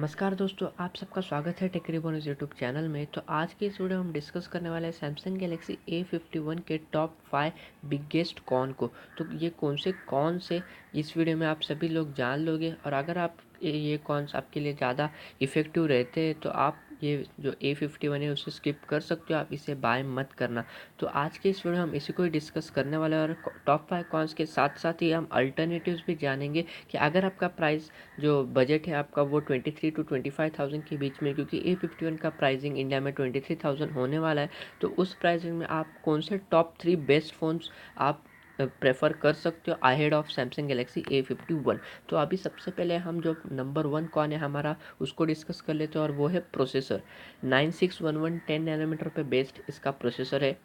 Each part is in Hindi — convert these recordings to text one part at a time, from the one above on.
नमस्कार दोस्तों, आप सबका स्वागत है टेक रिवॉन्यूज़ यूट्यूब चैनल में। तो आज की इस वीडियो में हम डिस्कस करने वाले हैं सैमसंग गैलेक्सी A51 के टॉप 5 बिगेस्ट कॉन को। तो ये कौन से इस वीडियो में आप सभी लोग जान लोगे। और अगर आप ये कॉन्स आपके लिए ज़्यादा इफ़ेक्टिव रहते हैं तो आप ये जो A51 है उसे स्किप कर सकते हो, आप इसे बाय मत करना। तो आज के इस वीडियो में हम इसी को ही डिस्कस करने वाले हैं और टॉप 5 कॉन्स के साथ साथ ही हम अल्टरनेटिव्स भी जानेंगे कि अगर आपका प्राइस जो बजट है आपका वो 23 to 25,000 के बीच में, क्योंकि A51 का प्राइसिंग इंडिया में 23,000 होने वाला है। तो उस प्राइसिंग में आप कौन से टॉप 3 बेस्ट फ़ोन्स आप प्रेफर कर सकते हो ahead of Samsung Galaxy A51। तो अभी सबसे पहले हम जो नंबर 1 कौन है हमारा उसको डिस्कस कर लेते हैं और वो है प्रोसेसर। 9611 10 नैनोमीटर पे बेस्ड इसका प्रोसेसर है।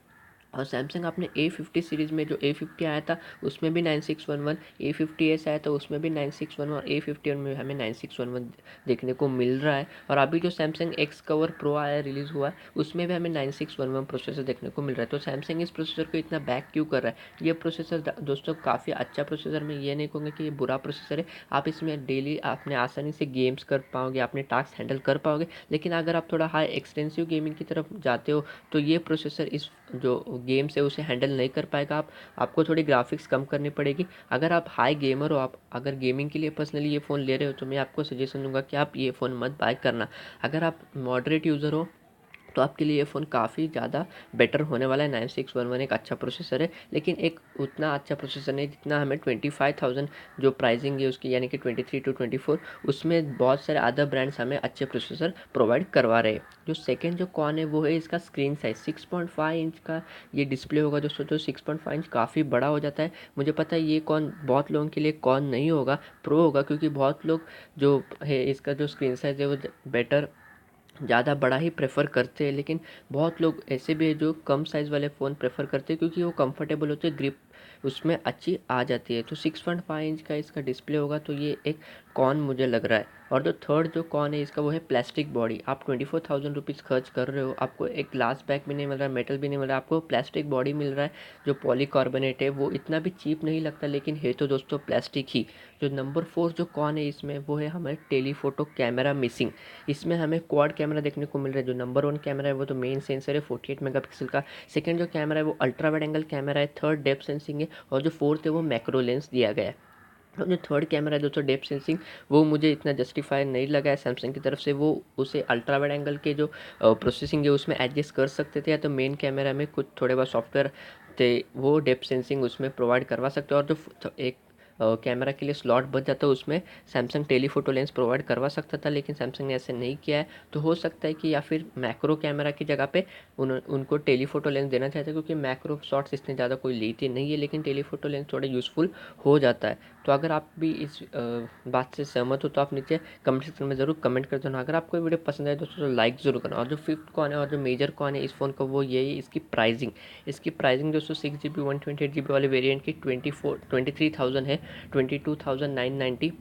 और सैमसंग अपने A50 सीरीज़ में जो A50 आया था उसमें भी 9611, A50s आया था उसमें भी 9611 और A51 में हमें 9611 देखने को मिल रहा है। और अभी जो सैमसंग एक्स कवर प्रो आया रिलीज़ हुआ है उसमें भी हमें 9611 प्रोसेसर देखने को मिल रहा है। तो सैमसंग इस प्रोसेसर को इतना बैक क्यों कर रहा है? ये प्रोसेसर दोस्तों काफ़ी अच्छा प्रोसेसर, मैं ये नहीं कहूँगा कि ये बुरा प्रोसेसर है। आप इसमें डेली अपने आसानी से गेम्स कर पाओगे, अपने टास्क हैंडल कर पाओगे। लेकिन अगर आप थोड़ा हाई एक्सटेंसिव गेमिंग की तरफ जाते हो तो ये प्रोसेसर इस जो गेम्स है उसे हैंडल नहीं कर पाएगा। आपको थोड़ी ग्राफिक्स कम करनी पड़ेगी। अगर आप हाई गेमर हो, आप अगर गेमिंग के लिए पर्सनली ये फ़ोन ले रहे हो तो मैं आपको सजेशन दूंगा कि आप ये फ़ोन मत बाय करना। अगर आप मॉडरेट यूज़र हो तो आपके लिए ये फ़ोन काफ़ी ज़्यादा बेटर होने वाला है। 9611 एक अच्छा प्रोसेसर है, लेकिन एक उतना अच्छा प्रोसेसर नहीं जितना हमें 25,000 जो प्राइसिंग है उसकी, यानी कि 23 to 24, उसमें बहुत सारे अदर ब्रांड्स हमें अच्छे प्रोसेसर प्रोवाइड करवा रहे हैं। जो सेकेंड जो कौन है वो है इसका स्क्रीन साइज़। 6.5 इंच का ये डिस्प्ले होगा दोस्तों। जो 6.5 इंच काफ़ी बड़ा हो जाता है। मुझे पता है ये कौन बहुत लोगों के लिए कौन नहीं होगा, प्रो होगा, क्योंकि बहुत लोग जो है इसका जो स्क्रीन साइज़ है वो बेटर ज़्यादा बड़ा ही प्रेफर करते हैं। लेकिन बहुत लोग ऐसे भी हैं जो कम साइज़ वाले फ़ोन प्रेफर करते हैं क्योंकि वो कंफर्टेबल होते हैं, ग्रिप उसमें अच्छी आ जाती है। तो 6.5 इंच का इसका डिस्प्ले होगा तो ये एक कॉन मुझे लग रहा है। और जो थर्ड जो कॉन है इसका वो है प्लास्टिक बॉडी। आप 24,000 रुपीज़ खर्च कर रहे हो, आपको एक ग्लास बैग भी नहीं मिल रहा है, मेटल भी नहीं मिल रहा है, आपको प्लास्टिक बॉडी मिल रहा है जो पॉलीकार्बोनेट है। वो इतना भी चीप नहीं लगता, लेकिन है तो दोस्तों प्लास्टिक ही। जो नंबर 4 जो कॉन है इसमें वो है हमारे टेलीफोटो कैमरा मिसिंग। इसमें हमें क्वाड कैमरा देखने को मिल रहा है। जो नंबर 1 कैमरा है वो तो मेन सेंसर है 48 मेगापिक्सल का। सेकंड जो कैमरा है वो अल्ट्रा वाइड एंगल कैमरा है। थर्ड डेप्थ सेंसिंग है। और जो फोर्थ है वो मैक्रो लेंस दिया गया है। और जो थर्ड कैमरा है दोस्तों डेप्थ सेंसिंग, वो मुझे इतना जस्टिफाई नहीं लगा है सैमसंग की तरफ से। वो उसे अल्ट्रा वाइड एंगल के जो प्रोसेसिंग है उसमें एडजस्ट कर सकते थे, या तो मेन कैमरा में कुछ थोड़े बहुत सॉफ्टवेयर थे वो डेप्थ सेंसिंग उसमें प्रोवाइड करवा सकते हो। और जो एक कैमरा के लिए स्लॉट बच जाता है उसमें सैमसंग टेलीफोटो लेंस प्रोवाइड करवा सकता था, लेकिन सैमसंग ने ऐसे नहीं किया है। तो हो सकता है कि या फिर मैक्रो कैमरा की जगह पे उनको टेलीफोटो लेंस देना चाहते हैं, क्योंकि मैक्रो शॉट्स इतने ज़्यादा कोई लेती नहीं है, लेकिन टेलीफोटो लेंस थोड़ा यूज़फुल हो जाता है। तो अगर आप भी इस बात से सहमत हो तो आप नीचे कमेंट सेक्शन में ज़रूर कमेंट कर देना। अगर आपको वीडियो पसंद आए दोस्तों तो लाइक ज़रूर करना। और जो फिफ्थ कौन है और जो मेजर कौन है इस फ़ोन का वो ये है इसकी प्राइसिंग। इसकी प्राइसिंग दोस्तों 6 GB 128 GB वाले वेरिएंट की 23,000 है। 22,990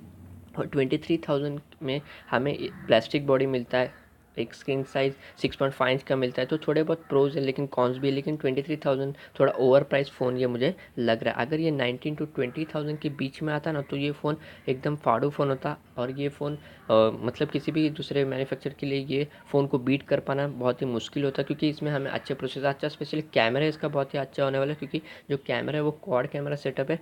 और 23,000 में हमें प्लास्टिक बॉडी मिलता है, एक स्क्रीन साइज 6.5 इंच का मिलता है। तो थोड़े बहुत प्रोज है लेकिन कॉन्स भी है, लेकिन 23,000 थोड़ा ओवर प्राइस फ़ोन ये मुझे लग रहा है। अगर ये 19 to 20,000 के बीच में आता ना तो ये फ़ोन एकदम फाड़ू फ़ोन होता। और ये फ़ोन मतलब किसी भी दूसरे मैन्युफैक्चर के लिए ये फ़ोन को बीट कर पाना बहुत ही मुश्किल होता, क्योंकि इसमें हमें अच्छे प्रोसेसर, अच्छा स्पेशली कैमरा इसका बहुत ही अच्छा होने वाला है, क्योंकि जो कैमरा है वो क्वाड कैमरा सेटअप है।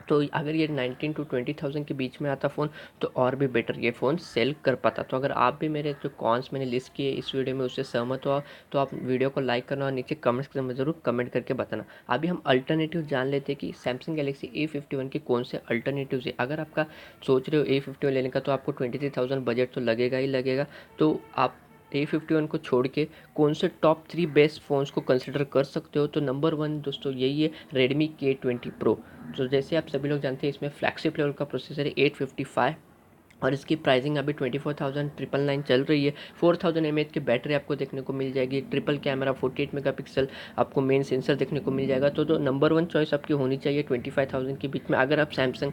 तो अगर ये 19 to 20,000 के बीच में आता फ़ोन तो और भी बेटर ये फ़ोन सेल कर पाता। तो अगर आप भी मेरे जो कॉन्स मैंने लिस्ट किए इस वीडियो में उससे सहमत हो तो आप वीडियो को लाइक करना और नीचे कमेंट सेक्शन में ज़रूर कमेंट करके बताना। अभी हम अल्टरनेटिव जान लेते हैं कि सैमसंग गैलेक्सी A51 के कौन से अल्टरनेटिव्स है। अगर आपका सोच रहे हो A51 लेने का तो आपको 23,000 बजट तो लगेगा ही लगेगा। तो आप A51 को छोड़ के कौन से टॉप 3 बेस्ट फ़ोन्स को कंसिडर कर सकते हो। तो नंबर 1 दोस्तों यही है Redmi K20 Pro। तो जैसे आप सभी लोग जानते हैं इसमें फ्लैगशिप लेवल का प्रोसेसर है 855, और इसकी प्राइसिंग अभी 24,999 चल रही है। 4,000 mAh की बैटरी आपको देखने को मिल जाएगी। ट्रिपल कैमरा 48 मेगापिक्सल आपको मेन सेंसर देखने को मिल जाएगा। तो जो नंबर 1 चॉइस आपकी होनी चाहिए 25,000 के बीच में। अगर आप सैमसंग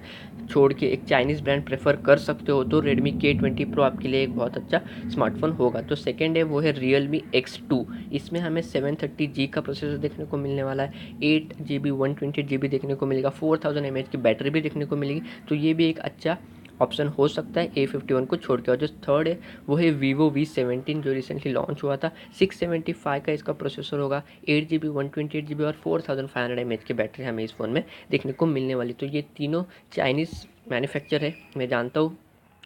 छोड़ के एक चाइनीज़ ब्रांड प्रेफर कर सकते हो तो Redmi K20 Pro आपके लिए एक बहुत अच्छा स्मार्टफोन होगा। तो सेकेंड है वो है Realme X2। इसमें हमें 730G का प्रोसेसर देखने को मिलने वाला है। 8 GB 128 GB देखने को मिलेगा। 4,000 mAh की बैटरी भी देखने को मिलेगी। तो ये भी एक अच्छा ऑप्शन हो सकता है A51 को छोड़ के। और जो थर्ड है वो है Vivo V17 जो रिसेंटली लॉन्च हुआ था। 675 का इसका प्रोसेसर होगा, 8GB 128GB और 4500 mAh की बैटरी हमें इस फ़ोन में देखने को मिलने वाली। तो ये तीनों चाइनीज़ मैन्युफैक्चर है, मैं जानता हूँ।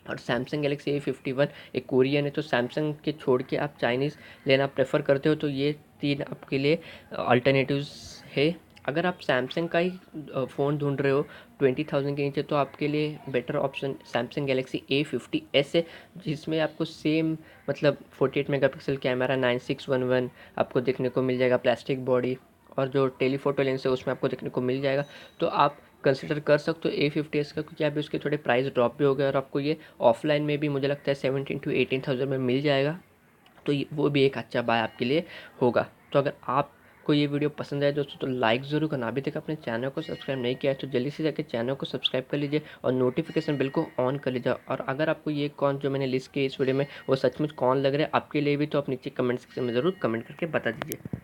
और सैमसंग गैलेक्सी A51 एक कोरियन है, तो सैमसंग के छोड़ के आप चाइनीज़ लेना प्रेफर करते हो तो ये तीन आपके लिए अल्टरनेटिव्स है। अगर आप सैमसंग का ही फ़ोन ढूंढ रहे हो 20,000 के नीचे, तो आपके लिए better option Samsung Galaxy A50s है, जिसमें आपको सेम मतलब 48 मेगापिक्सल कैमरा 9611 आपको देखने को मिल जाएगा, प्लास्टिक बॉडी, और जो टेलीफोटो लेंस है उसमें आपको देखने को मिल जाएगा। तो आप कंसिडर कर सकते हो A50s का, क्योंकि अभी उसके थोड़े प्राइस ड्रॉप भी हो गए और आपको ये ऑफलाइन में भी मुझे लगता है 17 to 18,000 में मिल जाएगा। तो वो भी एक अच्छा बाय आपके लिए होगा। तो अगर आपको ये वीडियो पसंद आए दोस्तों तो लाइक ज़रूर करना। अभी तक अपने चैनल को सब्सक्राइब नहीं किया है तो जल्दी से जाकर चैनल को सब्सक्राइब कर लीजिए और नोटिफिकेशन बिल को ऑन कर लीजिए। और अगर आपको ये कौन जो मैंने लिस्ट की इस वीडियो में वो सचमुच कौन लग रहा है आपके लिए भी, तो आप नीचे कमेंट सेक्शन में ज़रूर कमेंट करके बता दीजिए।